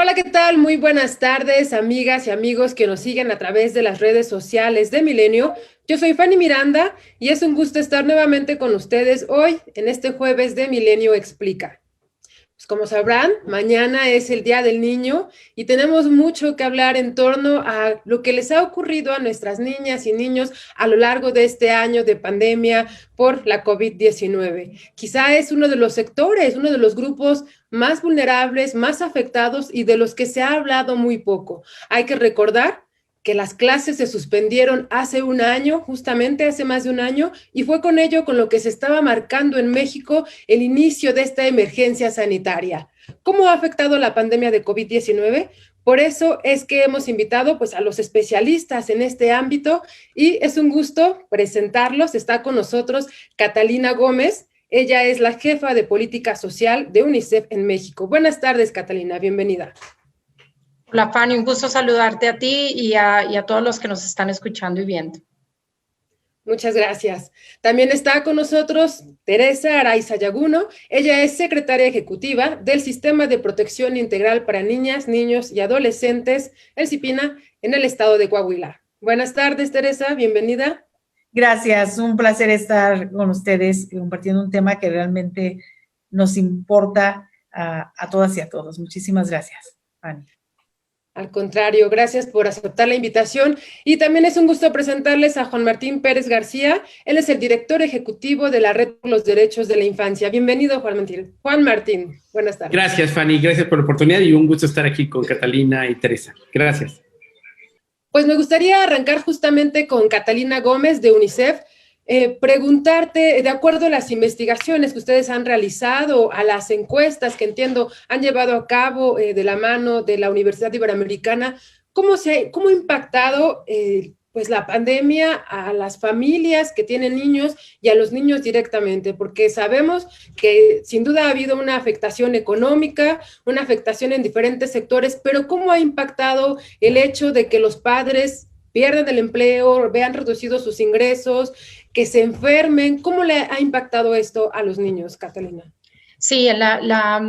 Hola, ¿qué tal? Muy buenas tardes, amigas y amigos que nos siguen a través de las redes sociales de Milenio. Yo soy Fanny Miranda y es un gusto estar nuevamente con ustedes hoy en este jueves de Milenio Explica. Pues como sabrán, mañana es el Día del Niño y tenemos mucho que hablar en torno a lo que les ha ocurrido a nuestras niñas y niños a lo largo de este año de pandemia por la COVID-19. Quizá es uno de los sectores, uno de los grupos más vulnerables, más afectados y de los que se ha hablado muy poco. Hay que recordar que las clases se suspendieron hace un año, justamente hace más de un año, y fue con ello con lo que se estaba marcando en México el inicio de esta emergencia sanitaria. ¿Cómo ha afectado la pandemia de COVID-19? Por eso es que hemos invitado pues, a los especialistas en este ámbito y es un gusto presentarlos. Está con nosotros Catalina Gómez. Ella es la jefa de política social de UNICEF en México. Buenas tardes, Catalina, bienvenida. Hola, Fanny, un gusto saludarte a ti y a todos los que nos están escuchando y viendo. Muchas gracias. También está con nosotros Teresa Araiza Yaguno. Ella es secretaria ejecutiva del Sistema de Protección Integral para Niñas, Niños y Adolescentes, el CIPINA, en el estado de Coahuila. Buenas tardes, Teresa, bienvenida. Gracias, un placer estar con ustedes compartiendo un tema que realmente nos importa a todas y a todos. Muchísimas gracias, Fanny. Al contrario, gracias por aceptar la invitación y también es un gusto presentarles a Juan Martín Pérez García. Él es el director ejecutivo de la Red por los Derechos de la Infancia. Bienvenido, Juan Martín. Juan Martín, buenas tardes. Gracias, Fanny. Gracias por la oportunidad y un gusto estar aquí con Catalina y Teresa. Gracias. Pues me gustaría arrancar justamente con Catalina Gómez de UNICEF. Preguntarte, de acuerdo a las investigaciones que ustedes han realizado, a las encuestas que entiendo han llevado a cabo de la mano de la Universidad Iberoamericana, ¿cómo ha impactado pues la pandemia a las familias que tienen niños y a los niños directamente? Porque sabemos que sin duda ha habido una afectación económica, una afectación en diferentes sectores, pero ¿cómo ha impactado el hecho de que los padres pierdan el empleo, vean reducidos sus ingresos, que se enfermen? ¿Cómo le ha impactado esto a los niños, Catalina? Sí, la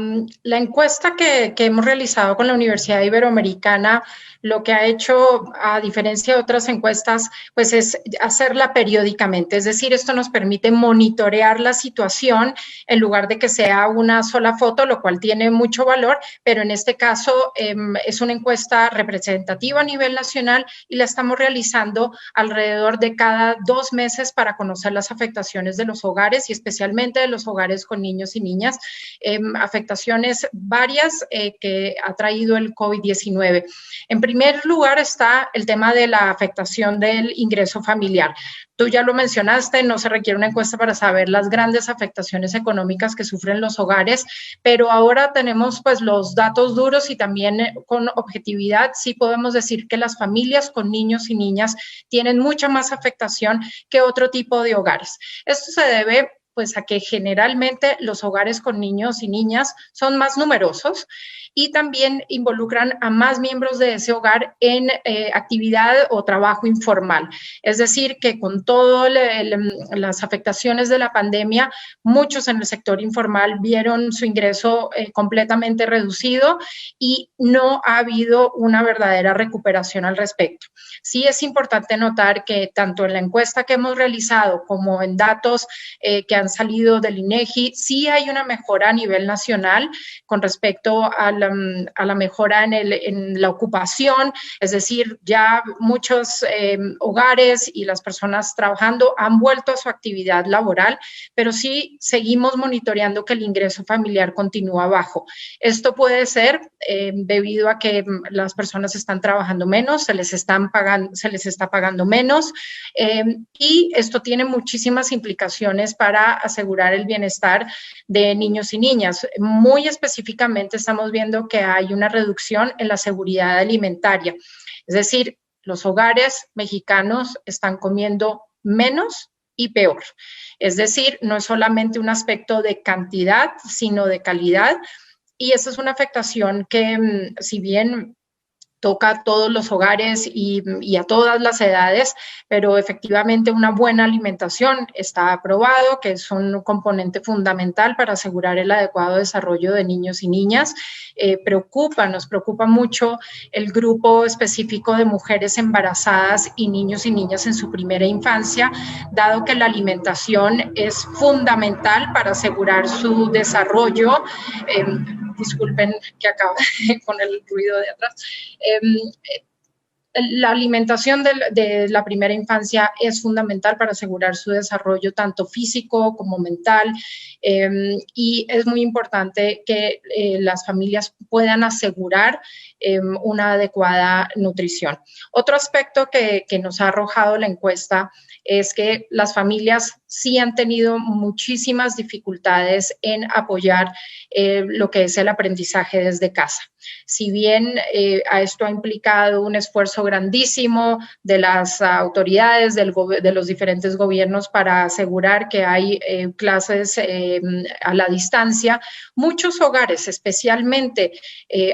encuesta que hemos realizado con la Universidad Iberoamericana, lo que ha hecho, a diferencia de otras encuestas, pues es hacerla periódicamente. Es decir, esto nos permite monitorear la situación en lugar de que sea una sola foto, lo cual tiene mucho valor, pero en este caso es una encuesta representativa a nivel nacional y la estamos realizando alrededor de cada 2 meses para conocer las afectaciones de los hogares y especialmente de los hogares con niños y niñas. Afectaciones varias que ha traído el COVID-19. En primer lugar está el tema de la afectación del ingreso familiar. Tú ya lo mencionaste, no se requiere una encuesta para saber las grandes afectaciones económicas que sufren los hogares, pero ahora tenemos pues los datos duros y también con objetividad sí podemos decir que las familias con niños y niñas tienen mucha más afectación que otro tipo de hogares. Esto se debe pues a que generalmente los hogares con niños y niñas son más numerosos y también involucran a más miembros de ese hogar en actividad o trabajo informal. Es decir, que con todas las afectaciones de la pandemia, muchos en el sector informal vieron su ingreso completamente reducido y no ha habido una verdadera recuperación al respecto. Sí es importante notar que tanto en la encuesta que hemos realizado como en datos que han salido del INEGI, sí hay una mejora a nivel nacional con respecto a la mejora en la ocupación, es decir, ya muchos hogares y las personas trabajando han vuelto a su actividad laboral, pero sí seguimos monitoreando que el ingreso familiar continúa bajo. Esto puede ser debido a que las personas están trabajando menos, se les está pagando menos y esto tiene muchísimas implicaciones para asegurar el bienestar de niños y niñas. Muy específicamente estamos viendo que hay una reducción en la seguridad alimentaria. Es decir, los hogares mexicanos están comiendo menos y peor. Es decir, no es solamente un aspecto de cantidad, sino de calidad. Y esa es una afectación que, si bien toca a todos los hogares y a todas las edades, pero efectivamente una buena alimentación está aprobado, que es un componente fundamental para asegurar el adecuado desarrollo de niños y niñas. Nos preocupa mucho el grupo específico de mujeres embarazadas y niñas en su primera infancia, dado que la alimentación es fundamental para asegurar su desarrollo. Disculpen que acabo con el ruido de atrás. La alimentación de la primera infancia es fundamental para asegurar su desarrollo tanto físico como mental, y es muy importante que las familias puedan asegurar una adecuada nutrición. Otro aspecto que nos ha arrojado la encuesta es que las familias sí han tenido muchísimas dificultades en apoyar lo que es el aprendizaje desde casa. Si bien esto ha implicado un esfuerzo grandísimo de las autoridades, de los diferentes gobiernos para asegurar que hay clases a la distancia, muchos hogares, especialmente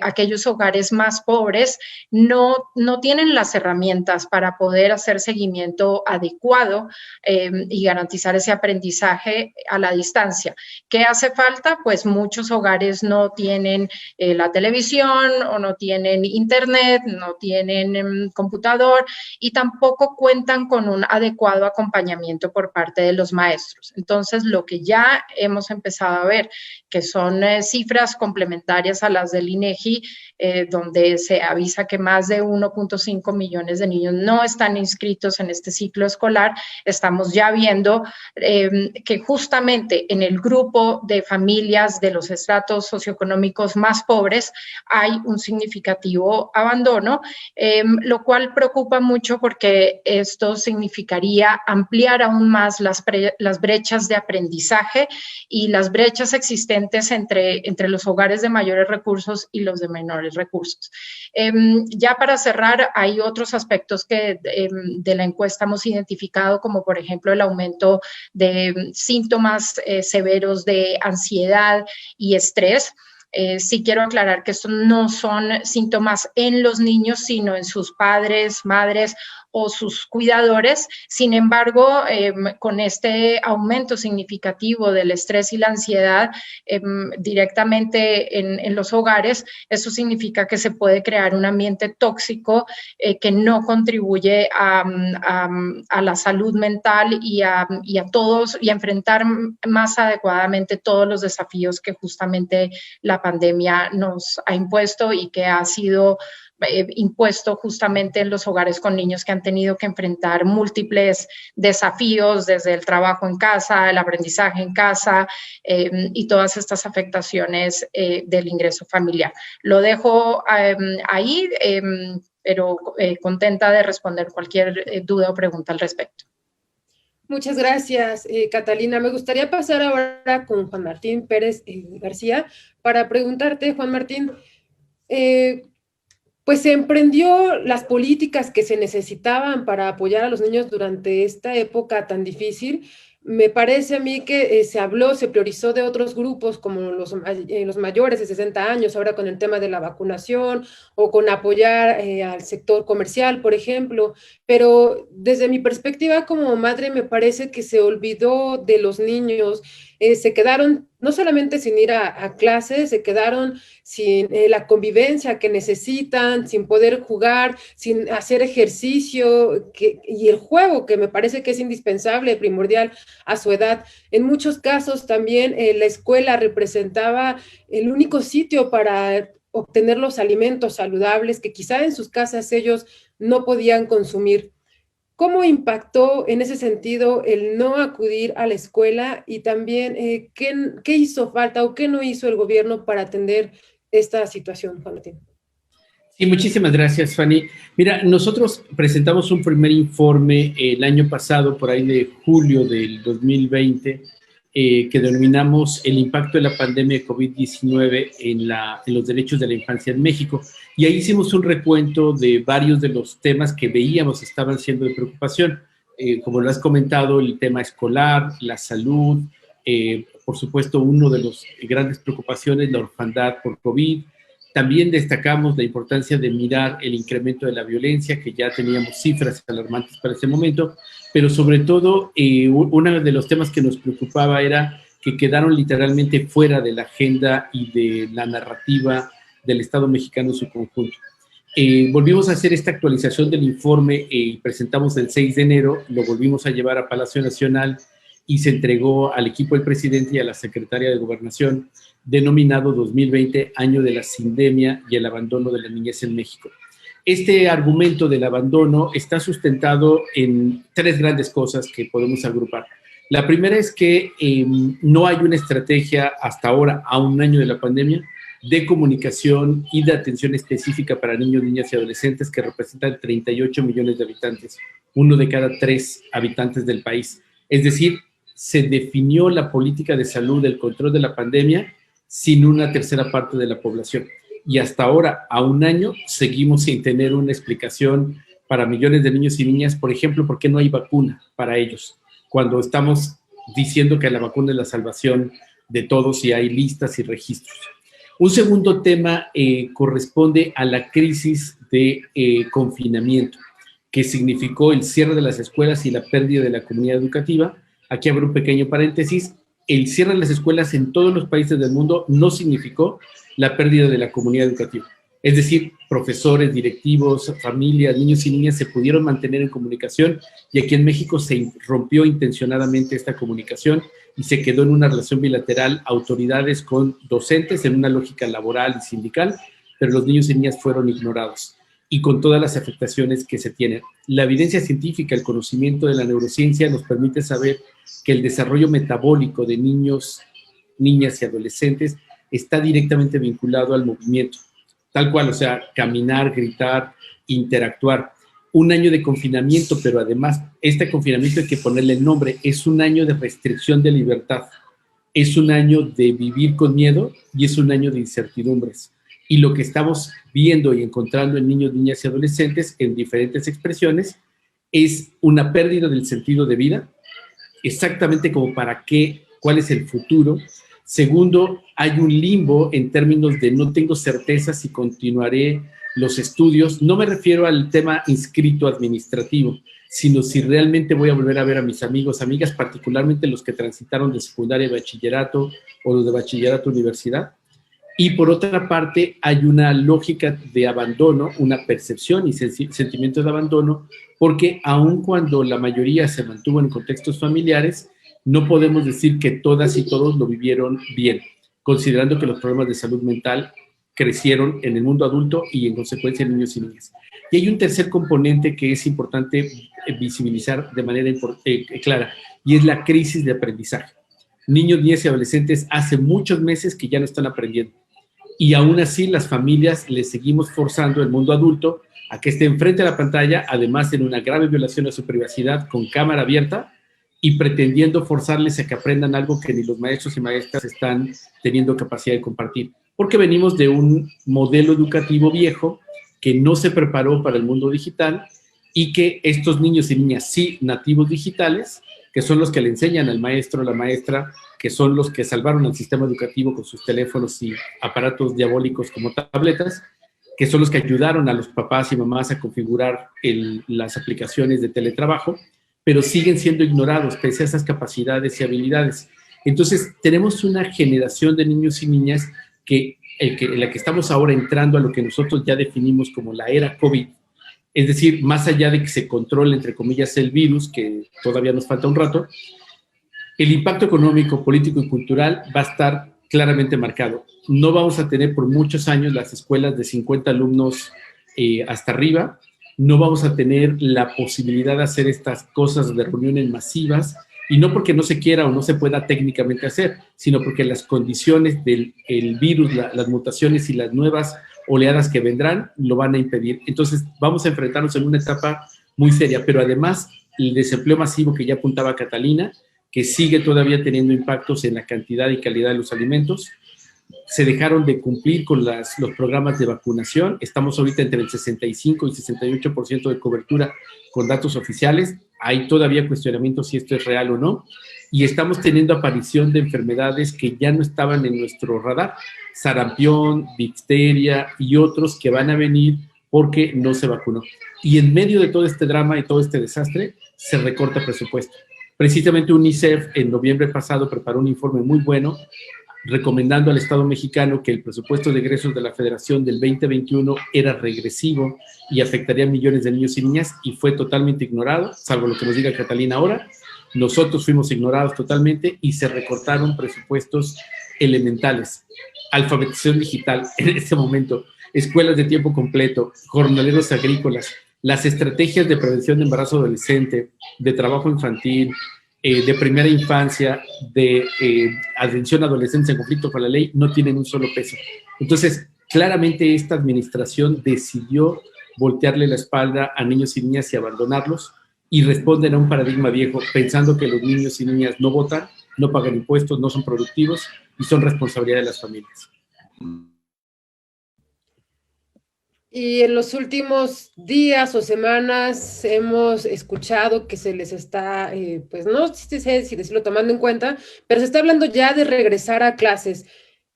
aquellos hogares más pobres, no tienen las herramientas para poder hacer seguimiento adecuado y garantizar ese aprendizaje a la distancia. ¿Qué hace falta? Pues muchos hogares no tienen la televisión o no tienen internet, no tienen computador y tampoco cuentan con un adecuado acompañamiento por parte de los maestros. Entonces, lo que ya hemos empezado a ver, que son cifras complementarias a las del INEGI, donde se avisa que más de 1.5 millones de niños no están inscritos en este ciclo escolar, estamos ya viendo que justamente en el grupo de familias de los estratos socioeconómicos más pobres hay un significativo abandono, lo cual preocupa mucho porque esto significaría ampliar aún más las brechas de aprendizaje y las brechas existentes entre los hogares de mayores recursos y los de menores recursos. Ya para cerrar, hay otros aspectos que de la encuesta hemos identificado, como por ejemplo el aumento de síntomas severos de ansiedad y estrés. Sí quiero aclarar que estos no son síntomas en los niños, sino en sus padres, madres o sus cuidadores. Sin embargo, con este aumento significativo del estrés y la ansiedad directamente en los hogares, eso significa que se puede crear un ambiente tóxico que no contribuye a la salud mental y a todos, y a enfrentar más adecuadamente todos los desafíos que justamente la pandemia nos ha impuesto y que ha sido impuesto justamente en los hogares con niños que han tenido que enfrentar múltiples desafíos, desde el trabajo en casa, el aprendizaje en casa y todas estas afectaciones del ingreso familiar. Lo dejo ahí, pero contenta de responder cualquier duda o pregunta al respecto. Muchas gracias, Catalina. Me gustaría pasar ahora con Juan Martín Pérez García para preguntarte, Juan Martín, pues se emprendió las políticas que se necesitaban para apoyar a los niños durante esta época tan difícil. Me parece a mí que se priorizó de otros grupos como los mayores de 60 años, ahora con el tema de la vacunación o con apoyar al sector comercial, por ejemplo, pero desde mi perspectiva como madre me parece que se olvidó de los niños, se quedaron no solamente sin ir a clases, se quedaron sin la convivencia que necesitan, sin poder jugar, sin hacer ejercicio y el juego, que me parece que es indispensable, primordial a su edad. En muchos casos también la escuela representaba el único sitio para obtener los alimentos saludables que quizá en sus casas ellos no podían consumir. ¿Cómo impactó en ese sentido el no acudir a la escuela y también qué hizo falta o qué no hizo el gobierno para atender esta situación, Juan Martín? Sí, muchísimas gracias, Fanny. Mira, nosotros presentamos un primer informe el año pasado, por ahí de julio del 2020, que denominamos el impacto de la pandemia de COVID-19 en los derechos de la infancia en México. Y ahí hicimos un recuento de varios de los temas que veíamos estaban siendo de preocupación. Como lo has comentado, el tema escolar, la salud, por supuesto, uno de los grandes preocupaciones, la orfandad por COVID, También destacamos la importancia de mirar el incremento de la violencia, que ya teníamos cifras alarmantes para ese momento, pero sobre todo uno de los temas que nos preocupaba era que quedaron literalmente fuera de la agenda y de la narrativa del Estado mexicano en su conjunto. Volvimos a hacer esta actualización del informe y presentamos el 6 de enero, lo volvimos a llevar a Palacio Nacional y se entregó al equipo del presidente y a la secretaria de Gobernación, denominado 2020, año de la sindemia y el abandono de la niñez en México. Este argumento del abandono está sustentado en 3 grandes cosas que podemos agrupar. La primera es que no hay una estrategia hasta ahora, a un año de la pandemia, de comunicación y de atención específica para niños, niñas y adolescentes, que representan 38 millones de habitantes, 1 de cada 3 habitantes del país. Es decir, se definió la política de salud del control de la pandemia sin una tercera parte de la población. Y hasta ahora, a un año, seguimos sin tener una explicación para millones de niños y niñas, por ejemplo, ¿por qué no hay vacuna para ellos? Cuando estamos diciendo que la vacuna es la salvación de todos y hay listas y registros. Un segundo tema corresponde a la crisis de confinamiento, que significó el cierre de las escuelas y la pérdida de la comunidad educativa. Aquí abro un pequeño paréntesis. El cierre de las escuelas en todos los países del mundo no significó la pérdida de la comunidad educativa. Es decir, profesores, directivos, familias, niños y niñas se pudieron mantener en comunicación y aquí en México se rompió intencionadamente esta comunicación y se quedó en una relación bilateral autoridades con docentes en una lógica laboral y sindical, pero los niños y niñas fueron ignorados y con todas las afectaciones que se tienen. La evidencia científica, el conocimiento de la neurociencia nos permite saber que el desarrollo metabólico de niños, niñas y adolescentes está directamente vinculado al movimiento, tal cual, o sea, caminar, gritar, interactuar. Un año de confinamiento, pero además este confinamiento hay que ponerle el nombre, es un año de restricción de libertad, es un año de vivir con miedo y es un año de incertidumbres. Y lo que estamos viendo y encontrando en niños, niñas y adolescentes en diferentes expresiones es una pérdida del sentido de vida, exactamente como para qué, cuál es el futuro. Segundo, hay un limbo en términos de no tengo certeza si continuaré los estudios. No me refiero al tema inscrito administrativo, sino si realmente voy a volver a ver a mis amigos, amigas, particularmente los que transitaron de secundaria a bachillerato o los de bachillerato a universidad. Y por otra parte, hay una lógica de abandono, una percepción y sentimiento de abandono, porque aun cuando la mayoría se mantuvo en contextos familiares, no podemos decir que todas y todos lo vivieron bien, considerando que los problemas de salud mental crecieron en el mundo adulto y en consecuencia en niños y niñas. Y hay un tercer componente que es importante visibilizar de manera clara, y es la crisis de aprendizaje. Niños, niñas y adolescentes hace muchos meses que ya no están aprendiendo. Y aún así las familias les seguimos forzando el mundo adulto a que esté enfrente de la pantalla, además en una grave violación a su privacidad con cámara abierta y pretendiendo forzarles a que aprendan algo que ni los maestros y maestras están teniendo capacidad de compartir. Porque venimos de un modelo educativo viejo que no se preparó para el mundo digital y que estos niños y niñas sí nativos digitales, que son los que le enseñan al maestro o la maestra, que son los que salvaron al sistema educativo con sus teléfonos y aparatos diabólicos como tabletas, que son los que ayudaron a los papás y mamás a configurar las aplicaciones de teletrabajo, pero siguen siendo ignorados pese a esas capacidades y habilidades. Entonces, tenemos una generación de niños y niñas en la que estamos ahora entrando a lo que nosotros ya definimos como la era COVID. Es decir, más allá de que se controle, entre comillas, el virus, que todavía nos falta un rato, el impacto económico, político y cultural va a estar claramente marcado. No vamos a tener por muchos años las escuelas de 50 alumnos hasta arriba. No vamos a tener la posibilidad de hacer estas cosas de reuniones masivas, y no porque no se quiera o no se pueda técnicamente hacer, sino porque las condiciones del virus, las mutaciones y las nuevas oleadas que vendrán lo van a impedir. Entonces vamos a enfrentarnos en una etapa muy seria, pero además el desempleo masivo que ya apuntaba Catalina, que sigue todavía teniendo impactos en la cantidad y calidad de los alimentos. Se dejaron de cumplir con los programas de vacunación. Estamos ahorita entre el 65 y 68% de cobertura con datos oficiales. Hay todavía cuestionamientos si esto es real o no. y estamos teniendo aparición de enfermedades que ya no estaban en nuestro radar, sarampión, difteria y otros que van a venir porque no se vacunó. Y en medio de todo este drama y todo este desastre, se recorta presupuesto. Precisamente UNICEF en noviembre pasado preparó un informe muy bueno recomendando al Estado mexicano que el presupuesto de egresos de la Federación del 2021 era regresivo y afectaría a millones de niños y niñas, y fue totalmente ignorado, salvo lo que nos diga Catalina ahora. Nosotros fuimos ignorados totalmente y se recortaron presupuestos elementales. Alfabetización digital en este momento, escuelas de tiempo completo, jornaleros agrícolas, las estrategias de prevención de embarazo adolescente, de trabajo infantil, de primera infancia, de atención a adolescentes en conflicto con la ley, no tienen un solo peso. Entonces, claramente esta administración decidió voltearle la espalda a niños y niñas y abandonarlos, y responden a un paradigma viejo, pensando que los niños y niñas no votan, no pagan impuestos, no son productivos y son responsabilidad de las familias. Y en los últimos días o semanas hemos escuchado que se les está, pues no sé si decirlo tomando en cuenta, pero se está hablando ya de regresar a clases.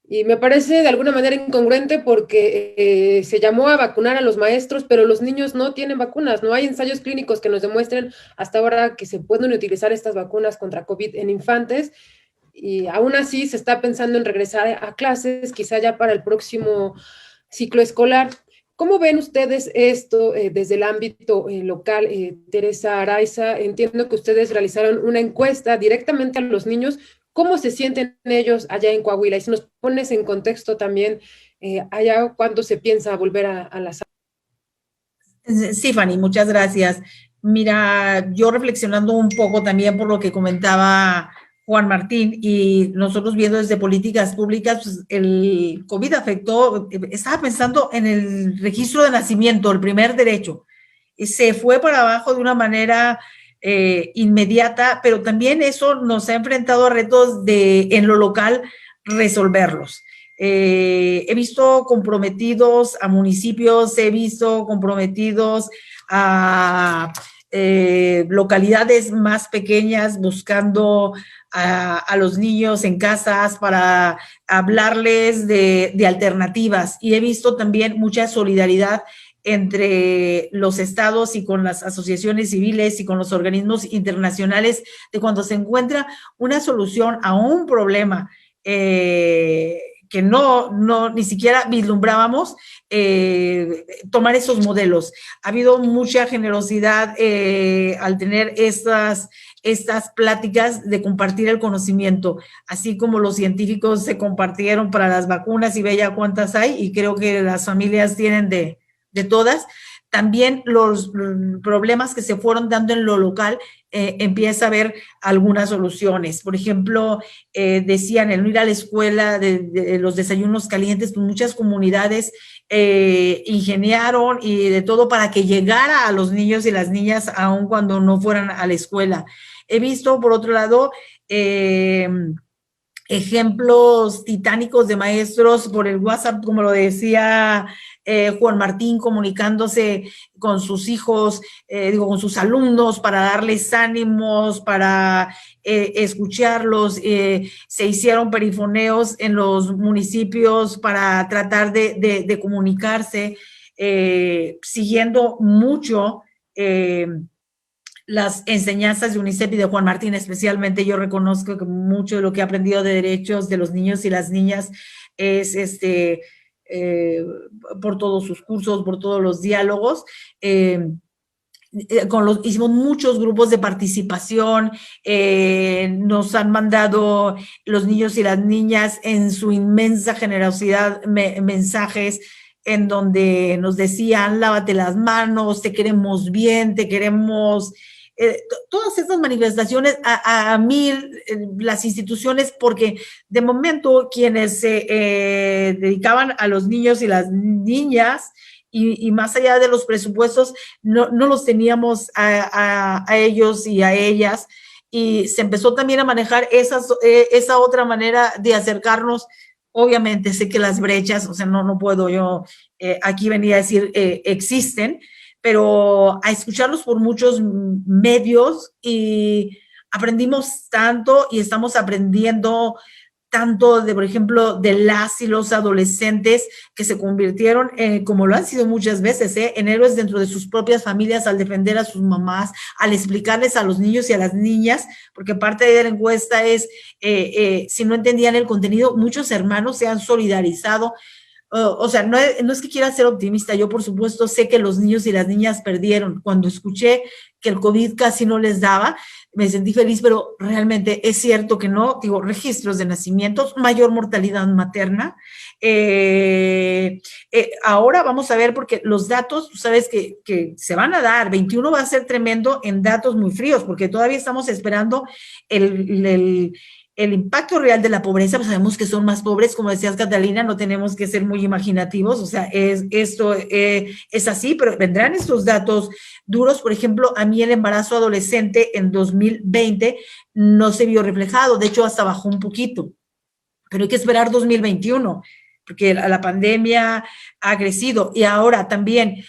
Y me parece de alguna manera incongruente porque se llamó a vacunar a los maestros, pero los niños no tienen vacunas. No hay ensayos clínicos que nos demuestren hasta ahora que se pueden utilizar estas vacunas contra COVID en infantes. Y aún así se está pensando en regresar a clases, quizá ya para el próximo ciclo escolar. ¿Cómo ven ustedes esto desde el ámbito local? Teresa Araiza, entiendo que ustedes realizaron una encuesta directamente a los niños. ¿Cómo se sienten ellos allá en Coahuila? Y si nos pones en contexto también, allá, ¿cuándo se piensa volver a las aulas? Sí, Fanny, muchas gracias. Mira, yo reflexionando un poco también por lo que comentaba Juan Martín, y nosotros viendo desde políticas públicas, pues el COVID afectó, estaba pensando en el registro de nacimiento, el primer derecho, se fue para abajo de una manera inmediata, pero también eso nos ha enfrentado a retos de, en lo local, resolverlos. He visto comprometidos a municipios, he visto comprometidos a localidades más pequeñas buscando a los niños en casas para hablarles de alternativas, y he visto también mucha solidaridad entre los estados y con las asociaciones civiles y con los organismos internacionales de cuando se encuentra una solución a un problema que no ni siquiera vislumbrábamos, tomar esos modelos. Ha habido mucha generosidad al tener estas pláticas de compartir el conocimiento, así como los científicos se compartieron para las vacunas y veía cuántas hay, y creo que las familias tienen de todas. También los problemas que se fueron dando en lo local, empieza a haber algunas soluciones. Por ejemplo, decían el no ir a la escuela, de los desayunos calientes, pues muchas comunidades ingeniaron y de todo para que llegara a los niños y las niñas aun cuando no fueran a la escuela. He visto, por otro lado, ejemplos titánicos de maestros por el WhatsApp, como lo decía Juan Martín, comunicándose con sus hijos, con sus alumnos, para darles ánimos, para escucharlos. Se hicieron perifoneos en los municipios para tratar de comunicarse, siguiendo mucho las enseñanzas de UNICEF y de Juan Martín especialmente. Yo reconozco que mucho de lo que he aprendido de derechos de los niños y las niñas es por todos sus cursos, por todos los diálogos. Hicimos muchos grupos de participación, nos han mandado los niños y las niñas en su inmensa generosidad mensajes en donde nos decían: lávate las manos, te queremos bien, te queremos. Todas estas manifestaciones a mí, las instituciones, porque de momento quienes se dedicaban a los niños y las niñas, y más allá de los presupuestos, no los teníamos a ellos y a ellas, y se empezó también a manejar esa otra manera de acercarnos. Obviamente sé que las brechas, o sea, no puedo yo aquí venir a decir existen, pero a escucharlos por muchos medios y aprendimos tanto y estamos aprendiendo tanto de, por ejemplo, de las y los adolescentes que se convirtieron, como lo han sido muchas veces, en héroes dentro de sus propias familias al defender a sus mamás, al explicarles a los niños y a las niñas, porque parte de la encuesta es, si no entendían el contenido, muchos hermanos se han solidarizado. O sea, no es que quiera ser optimista, yo por supuesto sé que los niños y las niñas perdieron. Cuando escuché que el COVID casi no les daba, me sentí feliz, pero realmente es cierto que no, digo, registros de nacimientos, mayor mortalidad materna. Ahora vamos a ver, porque los datos, tú sabes que se van a dar, 21 va a ser tremendo en datos muy fríos, porque todavía estamos esperando el impacto real de la pobreza. Pues sabemos que son más pobres, como decías, Catalina, no tenemos que ser muy imaginativos, o sea, esto es así, pero vendrán estos datos duros. Por ejemplo, a mí el embarazo adolescente en 2020 no se vio reflejado, de hecho hasta bajó un poquito, pero hay que esperar 2021, porque la pandemia ha crecido. Y ahora también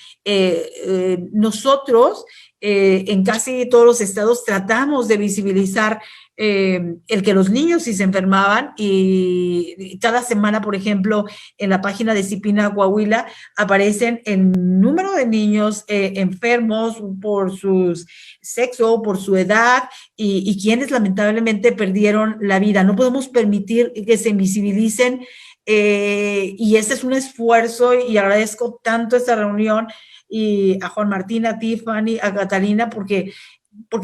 nosotros en casi todos los estados tratamos de visibilizar el que los niños sí se enfermaban, y cada semana, por ejemplo, en la página de CIPINA Coahuila aparecen el número de niños enfermos por su sexo, por su edad, y quienes lamentablemente perdieron la vida. No podemos permitir que se invisibilicen, y ese es un esfuerzo, y agradezco tanto esta reunión, y a Juan Martín, a Tiffany, a Catalina, porque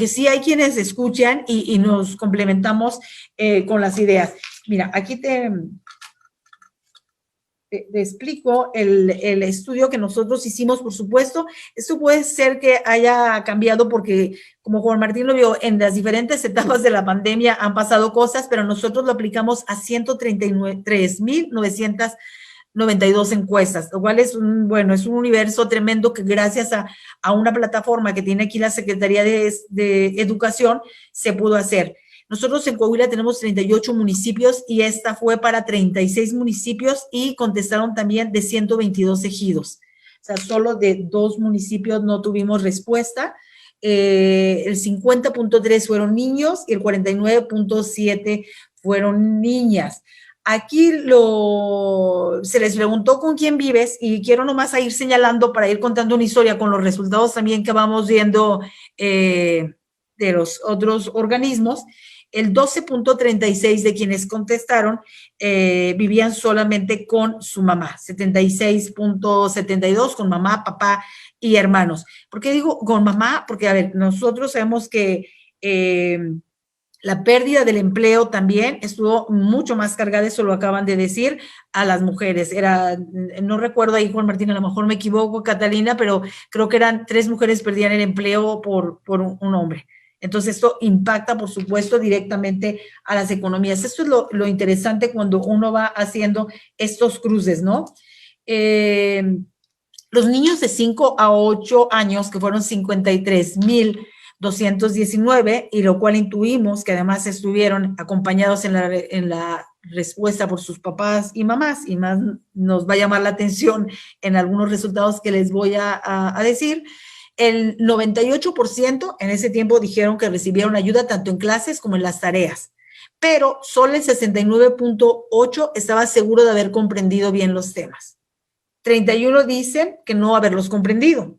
sí hay quienes escuchan y nos complementamos con las ideas. Mira, aquí te explico el estudio que nosotros hicimos. Por supuesto, esto puede ser que haya cambiado porque, como Juan Martín lo vio, en las diferentes etapas de la pandemia han pasado cosas, pero nosotros lo aplicamos a 133,992 encuestas, lo cual es un universo tremendo que gracias a una plataforma que tiene aquí la Secretaría de Educación se pudo hacer. Nosotros en Coahuila tenemos 38 municipios y esta fue para 36 municipios y contestaron también de 122 ejidos. O sea, solo de 2 municipios no tuvimos respuesta. El 50.3 fueron niños y el 49.7 fueron niñas. Aquí se les preguntó con quién vives, y quiero nomás ir señalando para ir contando una historia con los resultados también que vamos viendo de los otros organismos. El 12.36 de quienes contestaron vivían solamente con su mamá, 76.72 con mamá, papá y hermanos. ¿Por qué digo con mamá? Porque, a ver, nosotros sabemos que la pérdida del empleo también estuvo mucho más cargada, eso lo acaban de decir, a las mujeres. No recuerdo ahí, Juan Martín, a lo mejor me equivoco, Catalina, pero creo que eran 3 mujeres perdían el empleo por un hombre. Entonces, esto impacta, por supuesto, directamente a las economías. Esto es lo interesante cuando uno va haciendo estos cruces, ¿no? Los niños de 5 a 8 años, que fueron 53,219, y lo cual intuimos que además estuvieron acompañados en la respuesta por sus papás y mamás, y más nos va a llamar la atención en algunos resultados que les voy a decir. El 98% en ese tiempo dijeron que recibieron ayuda tanto en clases como en las tareas, pero solo el 69.8% estaba seguro de haber comprendido bien los temas. 31% dicen que no haberlos comprendido.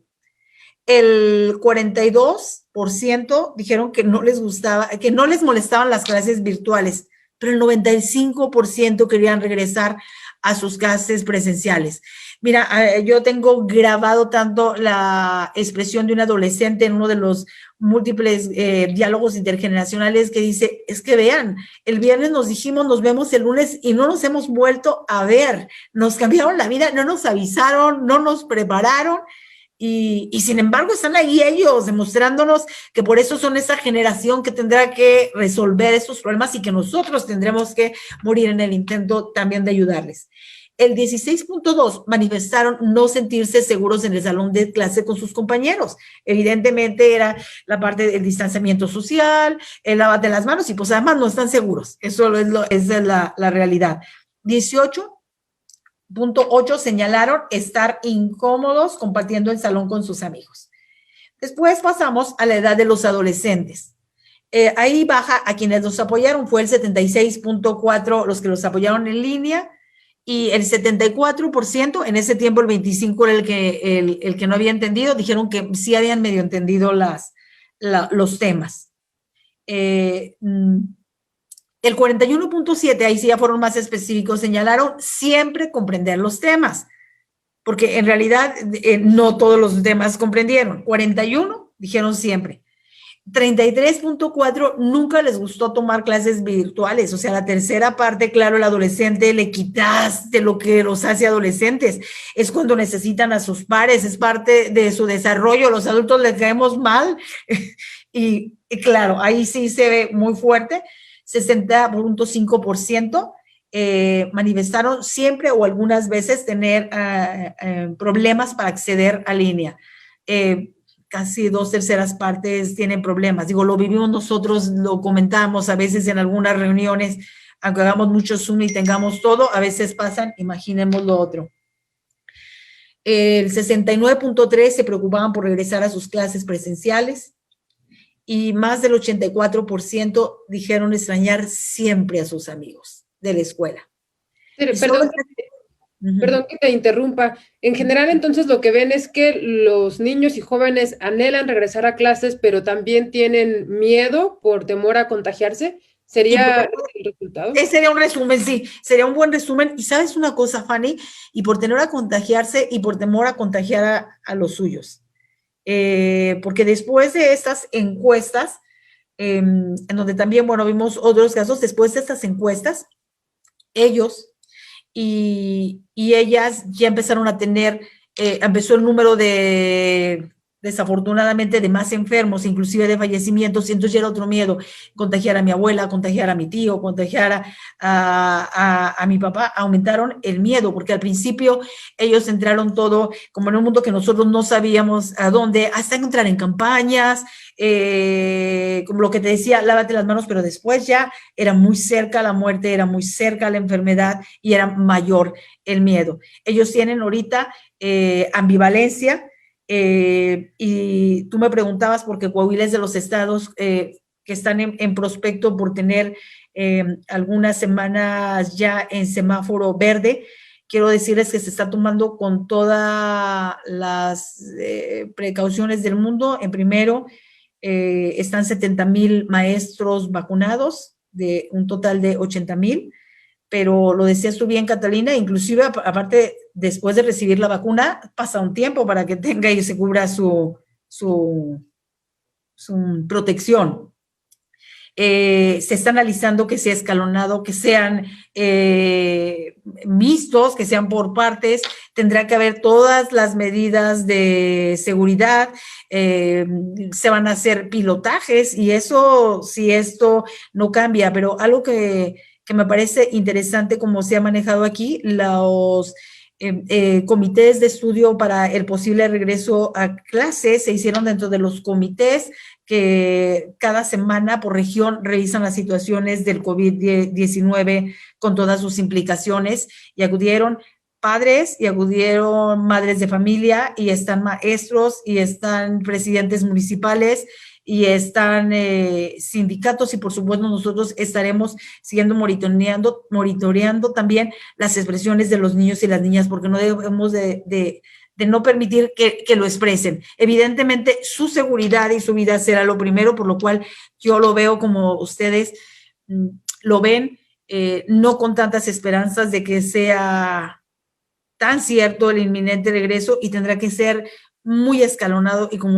El 42% dijeron que no les gustaba, que no les molestaban las clases virtuales, pero el 95% querían regresar a sus clases presenciales. Mira, yo tengo grabado tanto la expresión de un adolescente en uno de los múltiples diálogos intergeneracionales que dice, es que vean, el viernes nos dijimos nos vemos el lunes y no nos hemos vuelto a ver, nos cambiaron la vida, no nos avisaron, no nos prepararon, y sin embargo están ahí ellos demostrándonos que por eso son esa generación que tendrá que resolver esos problemas y que nosotros tendremos que morir en el intento también de ayudarles. El 16.2% manifestaron no sentirse seguros en el salón de clase con sus compañeros. Evidentemente era la parte del distanciamiento social, el lavate las manos, y pues además no están seguros. Eso es la realidad. 18.8% señalaron estar incómodos compartiendo el salón con sus amigos. Después pasamos a la edad de los adolescentes. Ahí baja a quienes los apoyaron, fue el 76.4% los que los apoyaron en línea, y el 74%, en ese tiempo el 25% era el que no había entendido, dijeron que sí habían medio entendido los temas. El 41.7%, ahí sí ya fueron más específicos, señalaron siempre comprender los temas, porque en realidad no todos los temas comprendieron. 41% dijeron siempre. 33.4% nunca les gustó tomar clases virtuales, o sea, la tercera parte, claro, el adolescente le quitaste lo que los hace adolescentes, es cuando necesitan a sus pares, es parte de su desarrollo, los adultos les caemos mal, y claro, ahí sí se ve muy fuerte. 60.5% manifestaron siempre o algunas veces tener problemas para acceder a línea. Casi 2/3 partes tienen problemas. Digo, lo vivimos nosotros, lo comentamos a veces en algunas reuniones, aunque hagamos mucho Zoom y tengamos todo, a veces pasan, imaginemos lo otro. El 69.3% se preocupaban por regresar a sus clases presenciales, y más del 84% dijeron extrañar siempre a sus amigos de la escuela. Perdón que te interrumpa. En general, entonces, lo que ven es que los niños y jóvenes anhelan regresar a clases, pero también tienen miedo por temor a contagiarse. ¿Sería el resultado? Sería un resumen, sí, sería un buen resumen. Y ¿sabes una cosa, Fanny? Y por temor a contagiarse y por temor a contagiar a los suyos. Porque después de estas encuestas, en donde también, bueno, vimos otros casos, después de estas encuestas, ellos y ellas ya empezaron a tener, empezó el número de, desafortunadamente, de más enfermos, inclusive de fallecimientos, y entonces ya era otro miedo, contagiar a mi abuela, contagiar a mi tío, contagiar a mi papá. Aumentaron el miedo, porque al principio ellos entraron todo como en un mundo que nosotros no sabíamos a dónde, hasta entrar en campañas, como lo que te decía, lávate las manos, pero después ya era muy cerca la muerte, era muy cerca la enfermedad y era mayor el miedo. Ellos tienen ahorita ambivalencia, y tú me preguntabas porque Coahuila es de los estados que están en prospecto por tener algunas semanas ya en semáforo verde. Quiero decirles que se está tomando con todas las precauciones del mundo. En primero, están 70,000 maestros vacunados de un total de 80,000, pero lo decías tú bien, Catalina, inclusive aparte, después de recibir la vacuna, pasa un tiempo para que tenga y se cubra su protección. Se está analizando que sea escalonado, que sean mixtos, que sean por partes. Tendrá que haber todas las medidas de seguridad, se van a hacer pilotajes, y eso, si esto no cambia, pero algo que me parece interesante como se ha manejado aquí, los comités de estudio para el posible regreso a clases se hicieron dentro de los comités que cada semana por región revisan las situaciones del COVID-19 con todas sus implicaciones, y acudieron padres y acudieron madres de familia, y están maestros y están presidentes municipales y están sindicatos, y por supuesto nosotros estaremos siguiendo monitoreando también las expresiones de los niños y las niñas, porque no debemos de no permitir que lo expresen. Evidentemente, su seguridad y su vida será lo primero, por lo cual yo lo veo como ustedes lo ven, no con tantas esperanzas de que sea tan cierto el inminente regreso, y tendrá que ser muy escalonado y con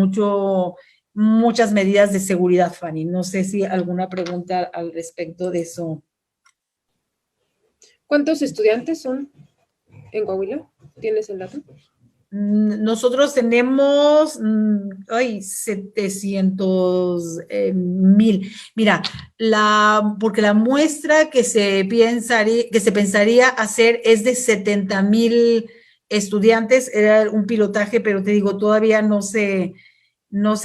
muchas medidas de seguridad, Fanny. No sé si alguna pregunta al respecto de eso. ¿Cuántos estudiantes son en Coahuila? ¿Tienes el dato? Nosotros tenemos 700,000. Mira, porque la muestra que se pensaría hacer es de 70,000 estudiantes, era un pilotaje, pero te digo, todavía no se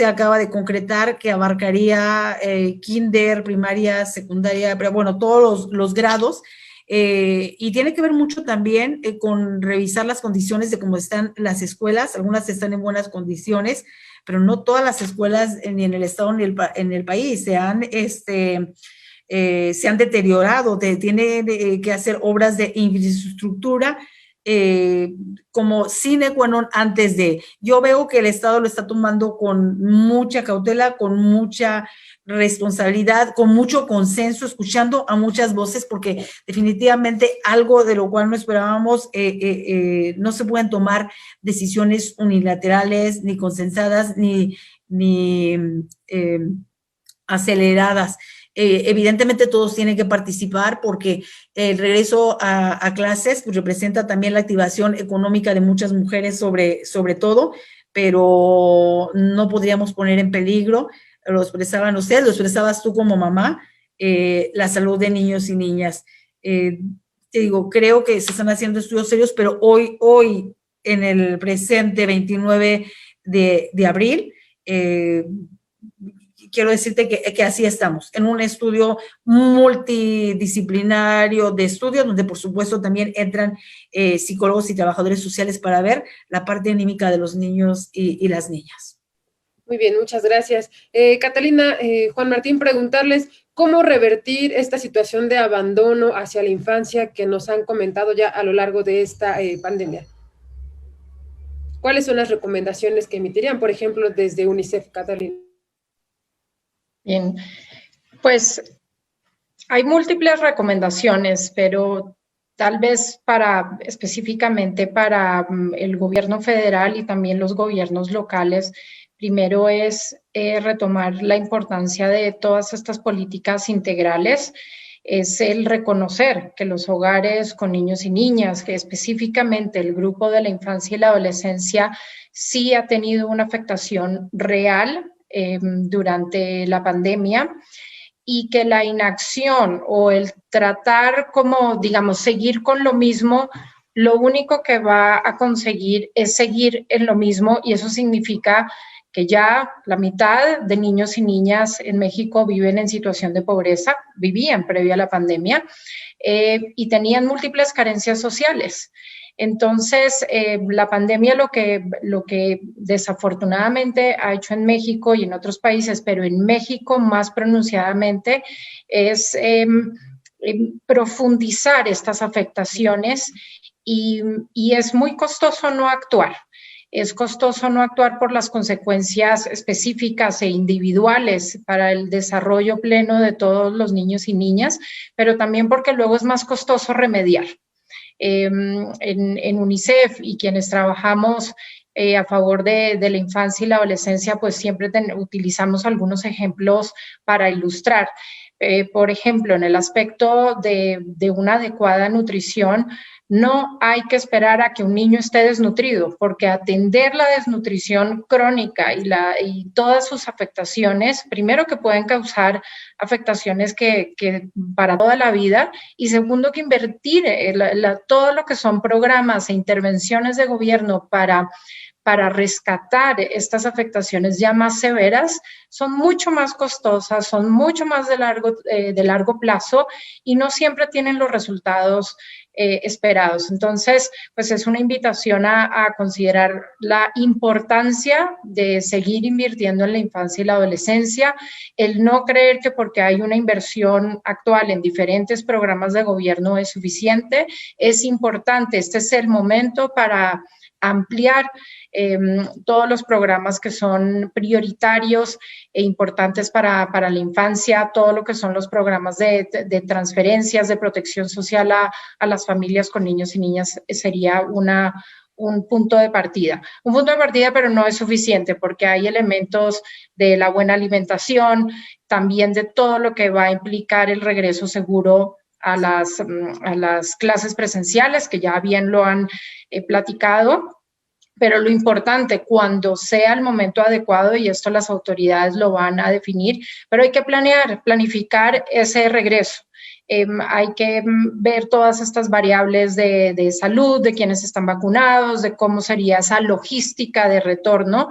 acaba de concretar, que abarcaría kinder, primaria, secundaria, pero bueno, todos los grados. Y tiene que ver mucho también con revisar las condiciones de cómo están las escuelas. Algunas están en buenas condiciones, pero no todas las escuelas ni en el estado ni en el país se han deteriorado. Tiene que hacer obras de infraestructura como sine qua non antes de. Yo veo que el Estado lo está tomando con mucha cautela, con mucha responsabilidad, con mucho consenso, escuchando a muchas voces, porque definitivamente algo de lo cual no esperábamos, no se pueden tomar decisiones unilaterales, ni consensadas, ni aceleradas. Evidentemente todos tienen que participar porque el regreso a clases pues, representa también la activación económica de muchas mujeres sobre todo, pero no podríamos poner en peligro, lo expresaban ustedes, lo expresabas tú como mamá, la salud de niños y niñas. Te digo, creo que se están haciendo estudios serios, pero hoy en el presente 29 de abril, quiero decirte que así estamos, en un estudio multidisciplinario de estudios, donde por supuesto también entran psicólogos y trabajadores sociales para ver la parte anímica de los niños y las niñas. Muy bien, muchas gracias. Catalina, Juan Martín, preguntarles cómo revertir esta situación de abandono hacia la infancia que nos han comentado ya a lo largo de esta pandemia. ¿Cuáles son las recomendaciones que emitirían, por ejemplo, desde UNICEF, Catalina? Bien, pues hay múltiples recomendaciones, pero tal vez específicamente para el gobierno federal y también los gobiernos locales, primero es retomar la importancia de todas estas políticas integrales, es el reconocer que los hogares con niños y niñas, que específicamente el grupo de la infancia y la adolescencia sí ha tenido una afectación real durante la pandemia, y que la inacción o el tratar como, digamos, seguir con lo mismo, lo único que va a conseguir es seguir en lo mismo, y eso significa que ya la mitad de niños y niñas en México viven en situación de pobreza, vivían previo a la pandemia, y tenían múltiples carencias sociales. Entonces, la pandemia lo que desafortunadamente ha hecho en México y en otros países, pero en México más pronunciadamente, es profundizar estas afectaciones y es muy costoso no actuar. Es costoso no actuar por las consecuencias específicas e individuales para el desarrollo pleno de todos los niños y niñas, pero también porque luego es más costoso remediar. En UNICEF y quienes trabajamos a favor de la infancia y la adolescencia, pues siempre utilizamos algunos ejemplos para ilustrar. Por ejemplo, en el aspecto de una adecuada nutrición, no hay que esperar a que un niño esté desnutrido, porque atender la desnutrición crónica y todas sus afectaciones, primero que pueden causar afectaciones que para toda la vida, y segundo que invertir todo lo que son programas e intervenciones de gobierno para rescatar estas afectaciones ya más severas, son mucho más costosas, son mucho más de largo plazo y no siempre tienen los resultados esperados. Entonces, pues es una invitación a considerar la importancia de seguir invirtiendo en la infancia y la adolescencia, el no creer que porque hay una inversión actual en diferentes programas de gobierno es suficiente, es importante, este es el momento para ampliar todos los programas que son prioritarios e importantes para la infancia, todo lo que son los programas de transferencias, de protección social a las familias con niños y niñas sería un punto de partida. Un punto de partida, pero no es suficiente porque hay elementos de la buena alimentación, también de todo lo que va a implicar el regreso seguro a las clases presenciales, que ya bien lo han platicado. Pero lo importante, cuando sea el momento adecuado, y esto las autoridades lo van a definir, pero hay que planificar ese regreso. hay que ver todas estas variables de salud, de quienes están vacunados, de cómo sería esa logística de retorno,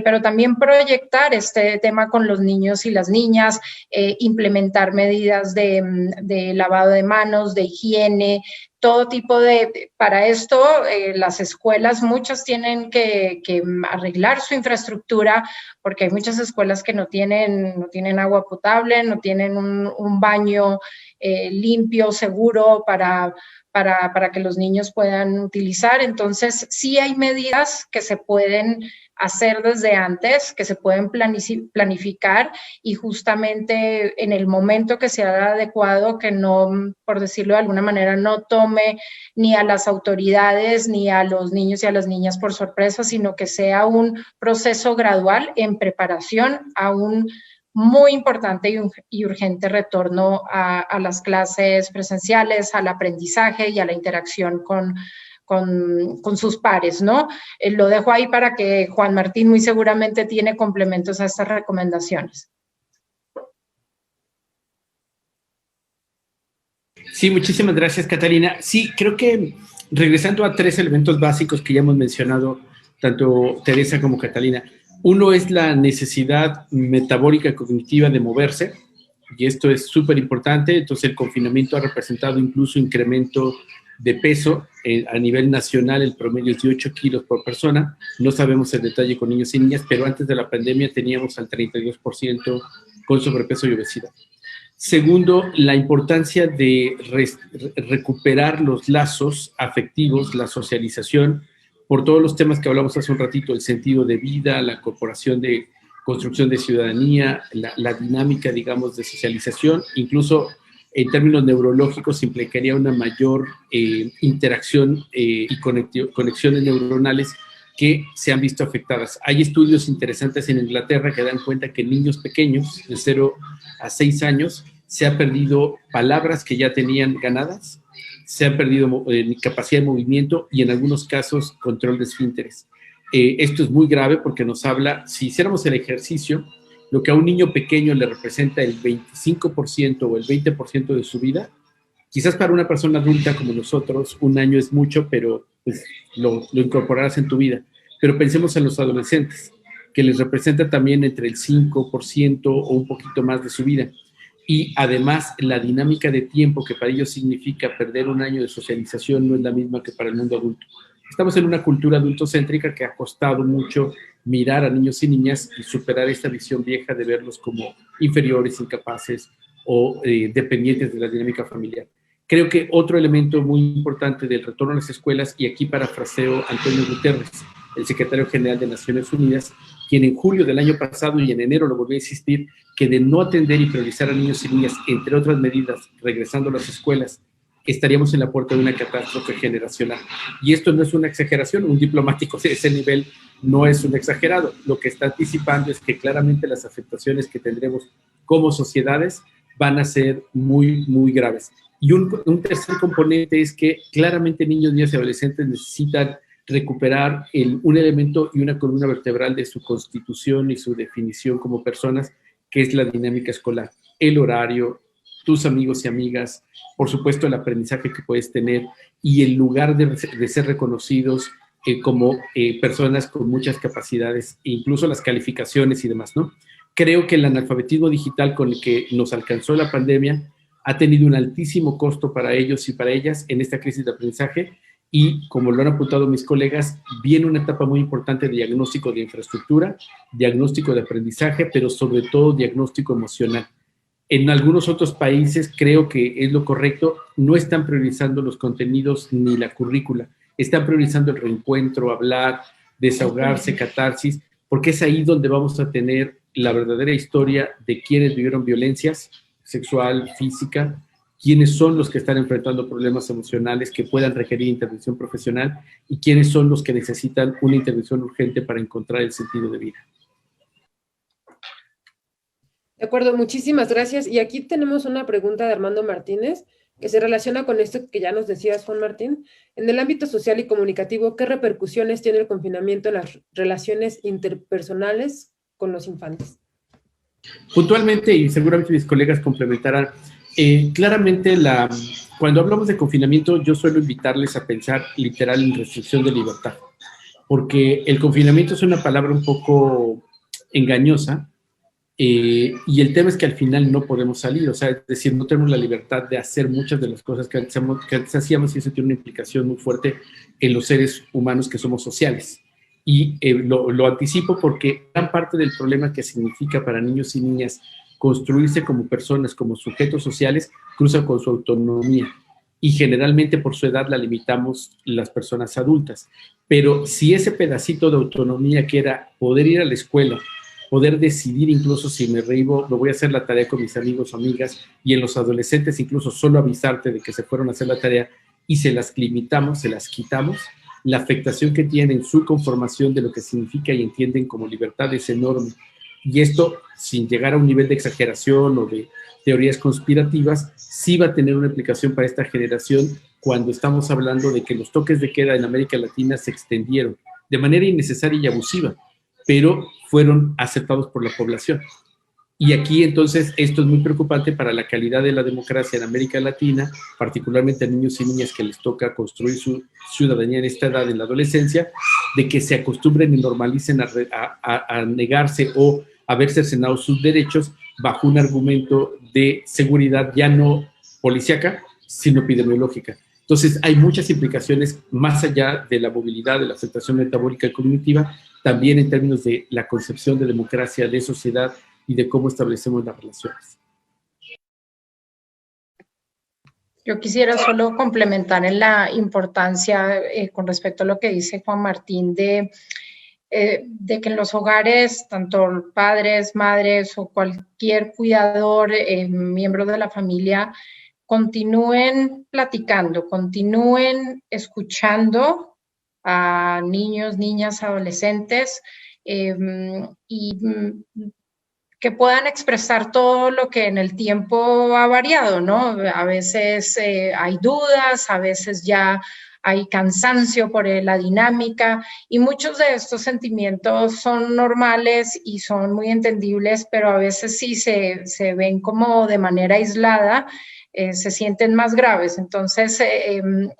pero también proyectar este tema con los niños y las niñas, implementar medidas de lavado de manos, de higiene, todo tipo para esto, las escuelas, muchas tienen que arreglar su infraestructura, porque hay muchas escuelas que no tienen agua potable, no tienen un baño limpio, seguro para que los niños puedan utilizar. Entonces, sí hay medidas que se pueden hacer desde antes, que se pueden planificar y justamente en el momento que sea adecuado, que no, por decirlo de alguna manera, no tome ni a las autoridades ni a los niños y a las niñas por sorpresa, sino que sea un proceso gradual en preparación a un muy importante y urgente retorno a las clases presenciales, al aprendizaje y a la interacción con sus pares, ¿no? Lo dejo ahí para que Juan Martín muy seguramente tiene complementos a estas recomendaciones. Sí, muchísimas gracias, Catalina. Sí, creo que regresando a 3 elementos básicos que ya hemos mencionado, tanto Teresa como Catalina. Uno es la necesidad metabólica cognitiva de moverse, y esto es súper importante. Entonces, el confinamiento ha representado incluso incremento de peso. A nivel nacional, el promedio es de 8 kilos por persona. No sabemos el detalle con niños y niñas, pero antes de la pandemia teníamos al 32% con sobrepeso y obesidad. Segundo, la importancia de recuperar los lazos afectivos, la socialización, por todos los temas que hablamos hace un ratito, el sentido de vida, la corporación de construcción de ciudadanía, la dinámica, digamos, de socialización, incluso en términos neurológicos implicaría una mayor interacción y conexiones neuronales que se han visto afectadas. Hay estudios interesantes en Inglaterra que dan cuenta que en niños pequeños, de 0 a 6 años, se ha perdido palabras que ya tenían ganadas, se ha perdido capacidad de movimiento y en algunos casos control de esfínteres. Esto es muy grave porque nos habla, si hiciéramos el ejercicio, lo que a un niño pequeño le representa el 25% o el 20% de su vida, quizás para una persona adulta como nosotros, un año es mucho, pero pues, lo incorporarás en tu vida. Pero pensemos en los adolescentes, que les representa también entre el 5% o un poquito más de su vida. Y además, la dinámica de tiempo que para ellos significa perder un año de socialización no es la misma que para el mundo adulto. Estamos en una cultura adultocéntrica que ha costado mucho mirar a niños y niñas y superar esta visión vieja de verlos como inferiores, incapaces o dependientes de la dinámica familiar. Creo que otro elemento muy importante del retorno a las escuelas, y aquí parafraseo a Antonio Guterres, el secretario general de Naciones Unidas, quien en julio del año pasado y en enero lo volvió a insistir, que de no atender y priorizar a niños y niñas, entre otras medidas, regresando a las escuelas, estaríamos en la puerta de una catástrofe generacional. Y esto no es una exageración, un diplomático de ese nivel no es un exagerado. Lo que está anticipando es que claramente las afectaciones que tendremos como sociedades van a ser muy, muy graves. Y un tercer componente es que claramente niños, niñas y adolescentes necesitan recuperar un elemento y una columna vertebral de su constitución y su definición como personas, que es la dinámica escolar, el horario, tus amigos y amigas, por supuesto el aprendizaje que puedes tener y el lugar de ser reconocidos como personas con muchas capacidades, incluso las calificaciones y demás, ¿no? Creo que el analfabetismo digital con el que nos alcanzó la pandemia ha tenido un altísimo costo para ellos y para ellas en esta crisis de aprendizaje y, como lo han apuntado mis colegas, viene una etapa muy importante de diagnóstico de infraestructura, diagnóstico de aprendizaje, pero sobre todo diagnóstico emocional. En algunos otros países, creo que es lo correcto, no están priorizando los contenidos ni la currícula, están priorizando el reencuentro, hablar, desahogarse, catarsis, porque es ahí donde vamos a tener la verdadera historia de quienes vivieron violencias sexual, física, quiénes son los que están enfrentando problemas emocionales que puedan requerir intervención profesional y quiénes son los que necesitan una intervención urgente para encontrar el sentido de vida. De acuerdo, muchísimas gracias. Y aquí tenemos una pregunta de Armando Martínez que se relaciona con esto que ya nos decías, Juan Martín. En el ámbito social y comunicativo, ¿qué repercusiones tiene el confinamiento en las relaciones interpersonales con los infantes? Puntualmente, y seguramente mis colegas complementarán, claramente cuando hablamos de confinamiento, yo suelo invitarles a pensar literal en restricción de libertad, porque el confinamiento es una palabra un poco engañosa, y el tema es que al final no podemos salir, o sea, es decir, no tenemos la libertad de hacer muchas de las cosas que antes hacíamos, y eso tiene una implicación muy fuerte en los seres humanos que somos sociales. Y lo anticipo porque gran parte del problema que significa para niños y niñas construirse como personas, como sujetos sociales, cruza con su autonomía. Y generalmente por su edad la limitamos las personas adultas. Pero si ese pedacito de autonomía que era poder ir a la escuela, poder decidir incluso si me reíbo, lo voy a hacer la tarea con mis amigos o amigas, y en los adolescentes incluso solo avisarte de que se fueron a hacer la tarea, y se las limitamos, se las quitamos, la afectación que tienen en su conformación de lo que significa y entienden como libertad es enorme. Y esto, sin llegar a un nivel de exageración o de teorías conspirativas, sí va a tener una implicación para esta generación cuando estamos hablando de que los toques de queda en América Latina se extendieron de manera innecesaria y abusiva, pero fueron aceptados por la población. Y aquí entonces esto es muy preocupante para la calidad de la democracia en América Latina, particularmente a niños y niñas que les toca construir su ciudadanía en esta edad, en la adolescencia, de que se acostumbren y normalicen a negarse o a ver cercenados sus derechos bajo un argumento de seguridad ya no policíaca, sino epidemiológica. Entonces hay muchas implicaciones más allá de la movilidad, de la aceptación metabólica y cognitiva, también en términos de la concepción de democracia, de sociedad y de cómo establecemos las relaciones. Yo quisiera solo complementar en la importancia con respecto a lo que dice Juan Martín de que en los hogares, tanto padres, madres o cualquier cuidador, miembro de la familia, continúen platicando, continúen escuchando a niños, niñas, adolescentes, y que puedan expresar todo lo que en el tiempo ha variado, ¿no? A veces hay dudas, a veces ya hay cansancio por la dinámica, y muchos de estos sentimientos son normales y son muy entendibles, pero a veces sí se ven como de manera aislada, se sienten más graves. Entonces,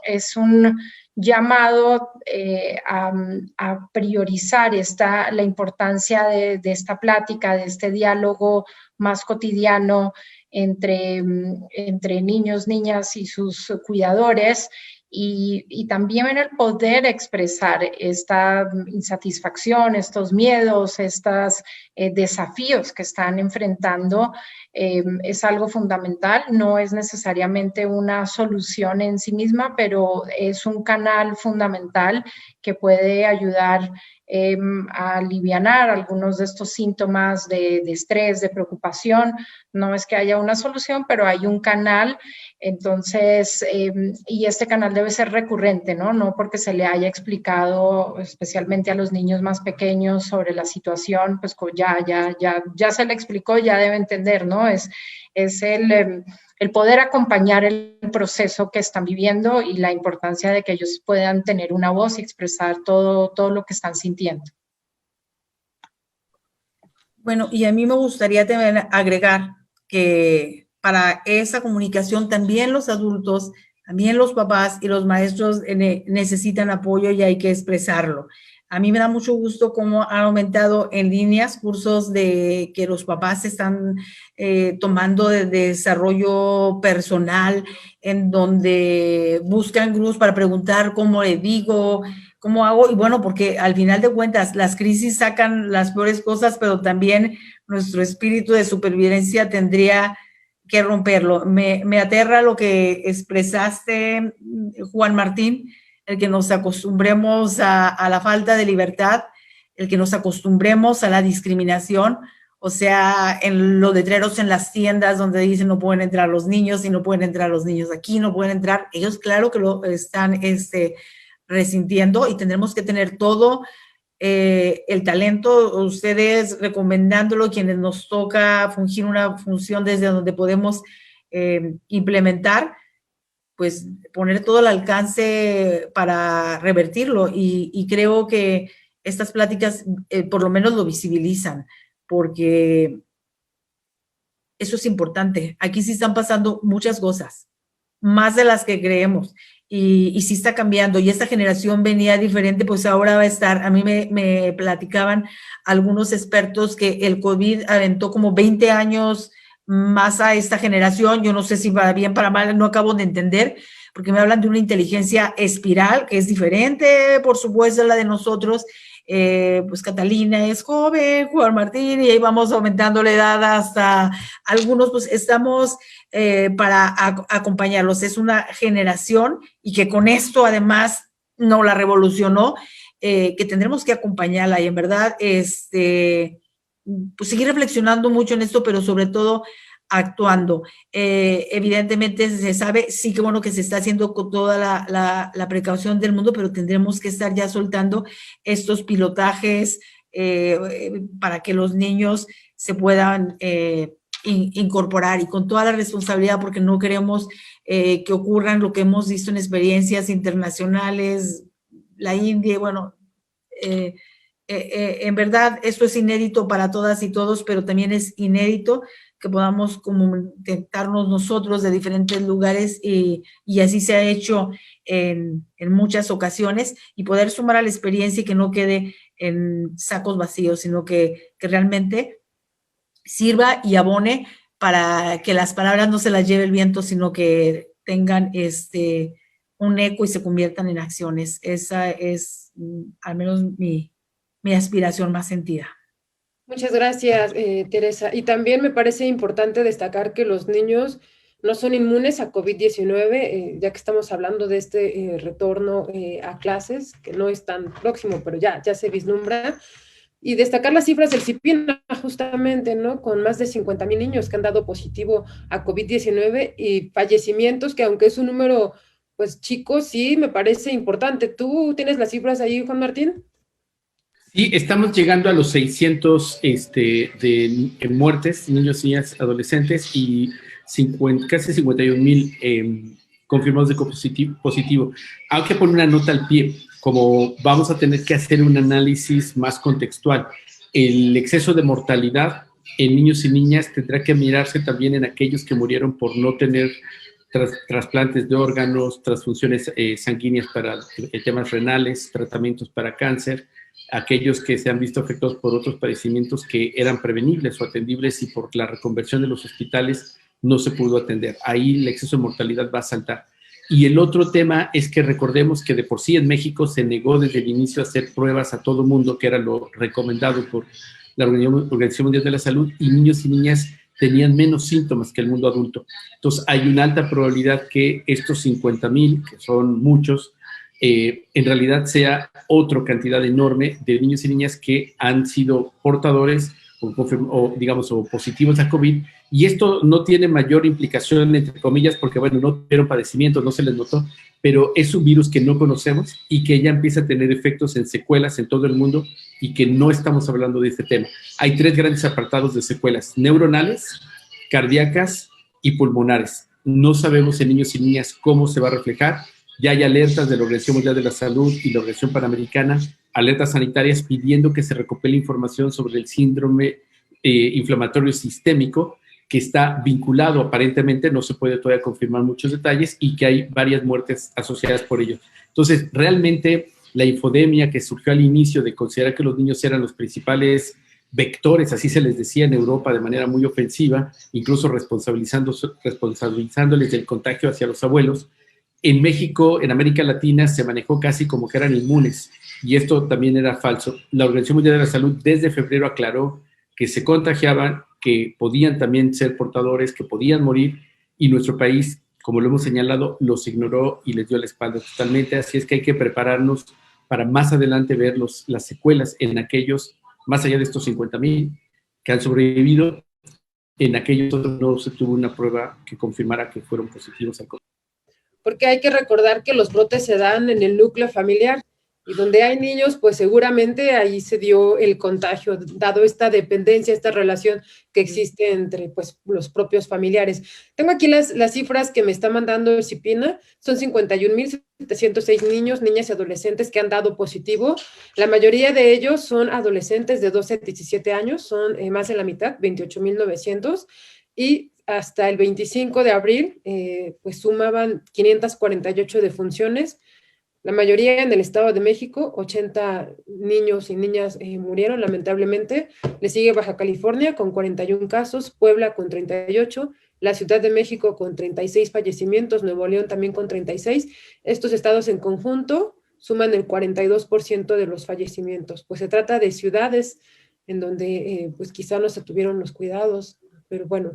es un llamado a priorizar la importancia de esta plática, de este diálogo más cotidiano entre niños, niñas y sus cuidadores, y también en el poder expresar esta insatisfacción, estos miedos, estos desafíos que están enfrentando. Es algo fundamental, no es necesariamente una solución en sí misma, pero es un canal fundamental que puede ayudar a alivianar algunos de estos síntomas de estrés, de preocupación. No es que haya una solución, pero hay un canal. Entonces, y este canal debe ser recurrente, ¿no? No porque se le haya explicado especialmente a los niños más pequeños sobre la situación, pues ya se le explicó, ya debe entender, ¿no? Es el poder acompañar el proceso que están viviendo y la importancia de que ellos puedan tener una voz y expresar todo lo que están sintiendo. Bueno, y a mí me gustaría también agregar que para esa comunicación también los adultos, también los papás y los maestros necesitan apoyo y hay que expresarlo. A mí me da mucho gusto cómo han aumentado en líneas cursos que los papás están tomando de desarrollo personal, en donde buscan grupos para preguntar cómo le digo, cómo hago. Y bueno, porque al final de cuentas las crisis sacan las peores cosas, pero también nuestro espíritu de supervivencia tendría que romperlo. Me aterra lo que expresaste, Juan Martín, el que nos acostumbremos a la falta de libertad, el que nos acostumbremos a la discriminación, o sea, en los letreros en las tiendas donde dicen no pueden entrar los niños y no pueden entrar los niños aquí, no pueden entrar. Ellos claro que lo están resintiendo, y tendremos que tener todo el talento, ustedes recomendándolo, quienes nos toca fungir una función desde donde podemos implementar, pues poner todo el alcance para revertirlo, y creo que estas pláticas por lo menos lo visibilizan, porque eso es importante. Aquí sí están pasando muchas cosas, más de las que creemos, y sí está cambiando, y esta generación venía diferente, pues ahora va a estar, a mí me platicaban algunos expertos que el COVID aventó como 20 años más a esta generación, yo no sé si para bien, para mal, no acabo de entender, porque me hablan de una inteligencia espiral, que es diferente, por supuesto, a la de nosotros. Pues Catalina es joven, Juan Martín, y ahí vamos aumentando la edad hasta algunos, pues estamos para acompañarlos. Es una generación y que con esto además no la revolucionó, que tendremos que acompañarla y en verdad pues seguir reflexionando mucho en esto, pero sobre todo actuando. Evidentemente se sabe, sí que bueno que se está haciendo con toda la precaución del mundo, pero tendremos que estar ya soltando estos pilotajes para que los niños se puedan incorporar y con toda la responsabilidad, porque no queremos que ocurran lo que hemos visto en experiencias internacionales, la India, bueno, en verdad esto es inédito para todas y todos, pero también es inédito que podamos como intentarnos nosotros de diferentes lugares y así se ha hecho en muchas ocasiones y poder sumar a la experiencia y que no quede en sacos vacíos, sino que realmente sirva y abone para que las palabras no se las lleve el viento, sino que tengan un eco y se conviertan en acciones. Esa es al menos mi aspiración más sentida. Muchas gracias, Teresa. Y también me parece importante destacar que los niños no son inmunes a COVID-19, ya que estamos hablando de este retorno a clases, que no es tan próximo, pero ya se vislumbra. Y destacar las cifras del CIPINA, justamente, ¿no? Con más de 50,000 niños que han dado positivo a COVID-19 y fallecimientos, que aunque es un número, pues, chico, sí me parece importante. ¿Tú tienes las cifras ahí, Juan Martín? Sí, estamos llegando a los 600 de muertes, niños, niñas, adolescentes, y casi 51,000 confirmados de positivo. Hay que poner una nota al pie, como vamos a tener que hacer un análisis más contextual. El exceso de mortalidad en niños y niñas tendrá que mirarse también en aquellos que murieron por no tener trasplantes de órganos, transfusiones sanguíneas para temas renales, tratamientos para cáncer, aquellos que se han visto afectados por otros padecimientos que eran prevenibles o atendibles y por la reconversión de los hospitales no se pudo atender. Ahí el exceso de mortalidad va a saltar. Y el otro tema es que recordemos que de por sí en México se negó desde el inicio a hacer pruebas a todo mundo, que era lo recomendado por la Organización Mundial de la Salud, y niños y niñas tenían menos síntomas que el mundo adulto. Entonces hay una alta probabilidad que estos 50,000, que son muchos, en realidad sea otra cantidad enorme de niños y niñas que han sido portadores o positivos a COVID, y esto no tiene mayor implicación, entre comillas, porque, bueno, no tuvieron padecimientos, no se les notó, pero es un virus que no conocemos y que ya empieza a tener efectos en secuelas en todo el mundo y que no estamos hablando de este tema. Hay 3 grandes apartados de secuelas: neuronales, cardíacas y pulmonares. No sabemos en niños y niñas cómo se va a reflejar. Ya hay alertas de la Organización Mundial de la Salud y la Organización Panamericana, alertas sanitarias pidiendo que se recopile información sobre el síndrome inflamatorio sistémico, que está vinculado aparentemente, no se puede todavía confirmar muchos detalles, y que hay varias muertes asociadas por ello. Entonces, realmente la infodemia que surgió al inicio de considerar que los niños eran los principales vectores, así se les decía en Europa de manera muy ofensiva, incluso responsabilizándoles del contagio hacia los abuelos, en México, en América Latina, se manejó casi como que eran inmunes, y esto también era falso. La Organización Mundial de la Salud desde febrero aclaró que se contagiaban, que podían también ser portadores, que podían morir, y nuestro país, como lo hemos señalado, los ignoró y les dio la espalda totalmente. Así es que hay que prepararnos para más adelante ver las secuelas en aquellos, más allá de estos 50,000 que han sobrevivido, en aquellos otros no se tuvo una prueba que confirmara que fueron positivos al COVID. Porque hay que recordar que los brotes se dan en el núcleo familiar, y donde hay niños, pues seguramente ahí se dio el contagio, dado esta dependencia, esta relación que existe entre, pues, los propios familiares. Tengo aquí las cifras que me está mandando el CIPINA. Son 51,706 niños, niñas y adolescentes que han dado positivo. La mayoría de ellos son adolescentes de 12 a 17 años, son más de la mitad, 28,900. y hasta el 25 de abril pues sumaban 548 defunciones, la mayoría en el Estado de México. 80 niños y niñas murieron lamentablemente. Le sigue Baja California con 41 casos, Puebla con 38, la Ciudad de México con 36 fallecimientos, Nuevo León también con 36. Estos estados en conjunto suman el 42% de los fallecimientos. Pues se trata de ciudades en donde pues quizá no se tuvieron los cuidados, pero bueno.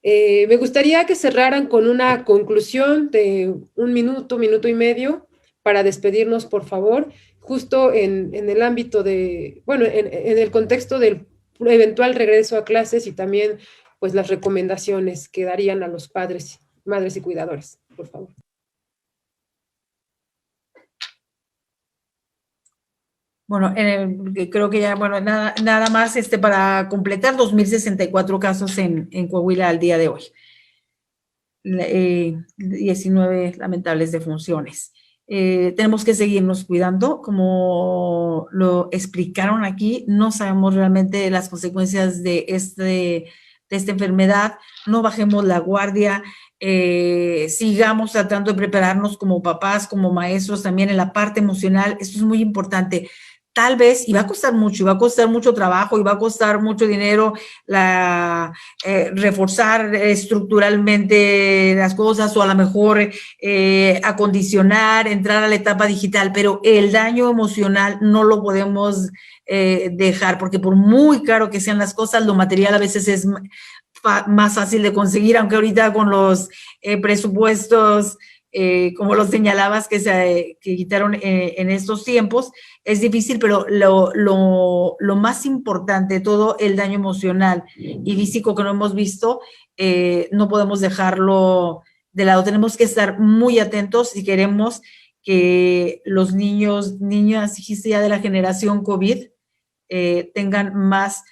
Me gustaría que cerraran con una conclusión de un minuto, minuto y medio, para despedirnos, por favor, justo en el ámbito de, bueno, en el contexto del eventual regreso a clases y también pues las recomendaciones que darían a los padres, madres y cuidadores, por favor. Bueno, creo que ya, bueno, nada más para completar, 2.064 casos en Coahuila al día de hoy. 19 lamentables defunciones. Tenemos que seguirnos cuidando, como lo explicaron aquí. No sabemos realmente las consecuencias de esta enfermedad. No bajemos la guardia, sigamos tratando de prepararnos como papás, como maestros, también en la parte emocional. Esto es muy importante. Tal vez, y va a costar mucho, y va a costar mucho trabajo, y va a costar mucho dinero reforzar estructuralmente las cosas, o a lo mejor acondicionar, entrar a la etapa digital, pero el daño emocional no lo podemos dejar, porque por muy caro que sean las cosas, lo material a veces es más fácil de conseguir, aunque ahorita con los presupuestos, como lo señalabas, que quitaron en estos tiempos, es difícil, pero lo más importante, todo el daño emocional y físico que no hemos visto, no podemos dejarlo de lado. Tenemos que estar muy atentos si queremos que los niños, niñas, dijiste ya de la generación COVID, tengan más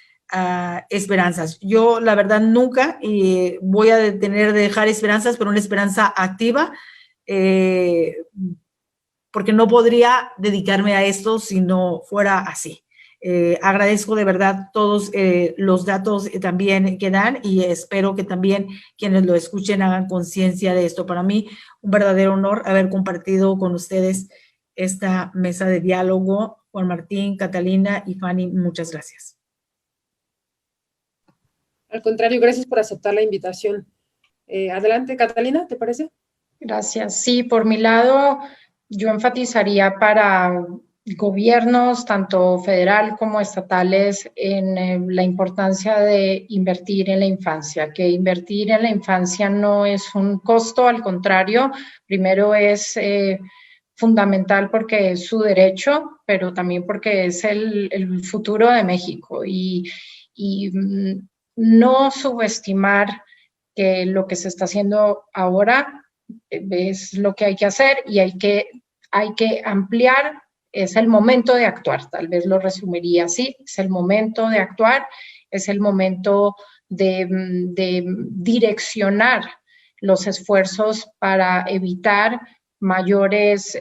esperanzas. Yo, la verdad, nunca voy a dejar esperanzas, pero una esperanza activa, porque no podría dedicarme a esto si no fuera así. Agradezco de verdad todos los datos también que dan, y espero que también quienes lo escuchen hagan conciencia de esto. Para mí, un verdadero honor haber compartido con ustedes esta mesa de diálogo. Juan Martín, Catalina y Fanny, muchas gracias. Al contrario, gracias por aceptar la invitación. Adelante, Catalina, ¿te parece? Gracias. Sí, por mi lado, yo enfatizaría para gobiernos, tanto federal como estatales, en la importancia de invertir en la infancia, que invertir en la infancia no es un costo, al contrario, primero es fundamental porque es su derecho, pero también porque es el futuro de México, y no subestimar que lo que se está haciendo ahora es lo que hay que hacer, y hay que ampliar. Es el momento de actuar, tal vez lo resumiría así, es el momento de actuar, es el momento de direccionar los esfuerzos para evitar mayores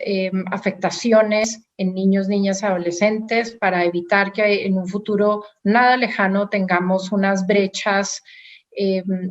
afectaciones en niños, niñas y adolescentes, para evitar que en un futuro nada lejano tengamos unas brechas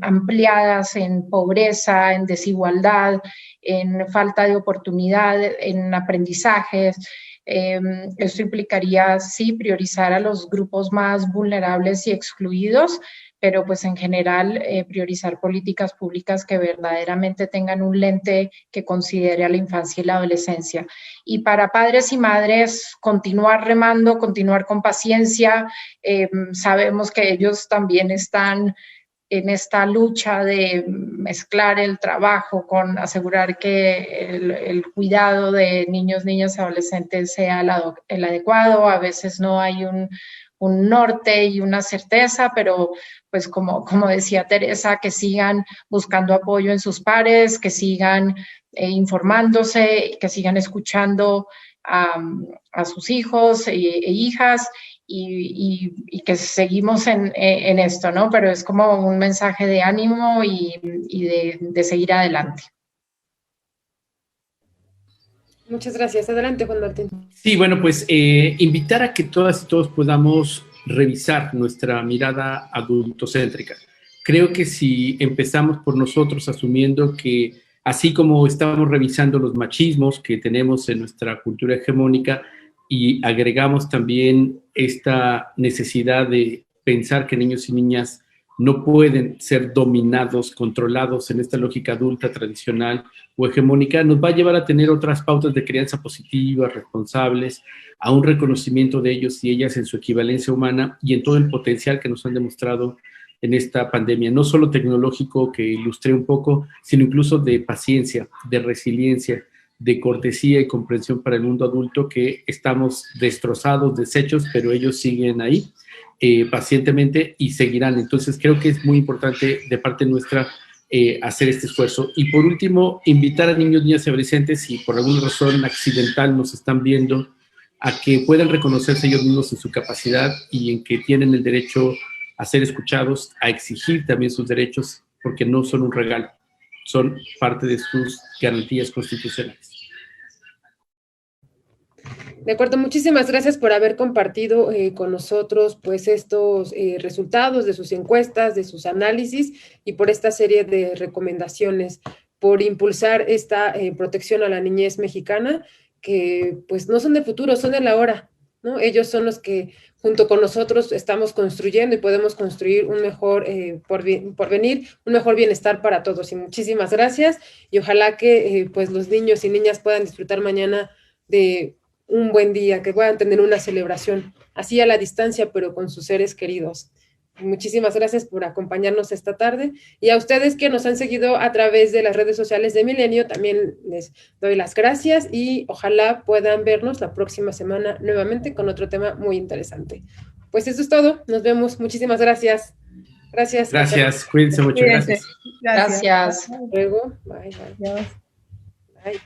ampliadas en pobreza, en desigualdad, en falta de oportunidad, en aprendizajes. Esto implicaría, sí, priorizar a los grupos más vulnerables y excluidos, pero pues en general priorizar políticas públicas que verdaderamente tengan un lente que considere a la infancia y la adolescencia. Y para padres y madres, continuar remando, continuar con paciencia. Sabemos que ellos también están en esta lucha de mezclar el trabajo con asegurar que el cuidado de niños, niñas y adolescentes sea el adecuado. A veces no hay un norte y una certeza, pero pues como decía Teresa, que sigan buscando apoyo en sus pares, que sigan informándose, que sigan escuchando a sus hijos e hijas, y que seguimos en esto, ¿no? Pero es como un mensaje de ánimo y de seguir adelante. Muchas gracias. Adelante, Juan Martín. Sí, bueno, pues invitar a que todas y todos podamos revisar nuestra mirada adultocéntrica. creo que si empezamos por nosotros asumiendo que así como estamos revisando los machismos que tenemos en nuestra cultura hegemónica y agregamos también esta necesidad de pensar que niños y niñas no pueden ser dominados, controlados en esta lógica adulta, tradicional o hegemónica, nos va a llevar a tener otras pautas de crianza positivas, responsables, a un reconocimiento de ellos y ellas en su equivalencia humana y en todo el potencial que nos han demostrado en esta pandemia, no solo tecnológico que ilustré un poco, sino incluso de paciencia, de resiliencia, de cortesía y comprensión para el mundo adulto, que estamos destrozados, deshechos, pero ellos siguen ahí pacientemente y seguirán. Entonces creo que es muy importante de parte nuestra hacer este esfuerzo. Y por último, invitar a niños, niñas y adolescentes, si por alguna razón accidental nos están viendo, a que puedan reconocerse ellos mismos en su capacidad y en que tienen el derecho a ser escuchados, a exigir también sus derechos, porque no son un regalo, son parte de sus garantías constitucionales. De acuerdo, muchísimas gracias por haber compartido con nosotros pues estos resultados de sus encuestas, de sus análisis y por esta serie de recomendaciones, por impulsar esta protección a la niñez mexicana, que pues no son del futuro, son del ahora, ¿no? Ellos son los que junto con nosotros estamos construyendo y podemos construir un mejor porvenir, un mejor bienestar para todos. Y muchísimas gracias y ojalá que pues los niños y niñas puedan disfrutar mañana de un buen día, que puedan tener una celebración así a la distancia, pero con sus seres queridos. Muchísimas gracias por acompañarnos esta tarde y a ustedes que nos han seguido a través de las redes sociales de Milenio, también les doy las gracias y ojalá puedan vernos la próxima semana nuevamente con otro tema muy interesante. Pues eso es todo, nos vemos, muchísimas gracias. Gracias. Gracias, cuídense mucho, gracias. Gracias. Hasta luego, bye. Bye.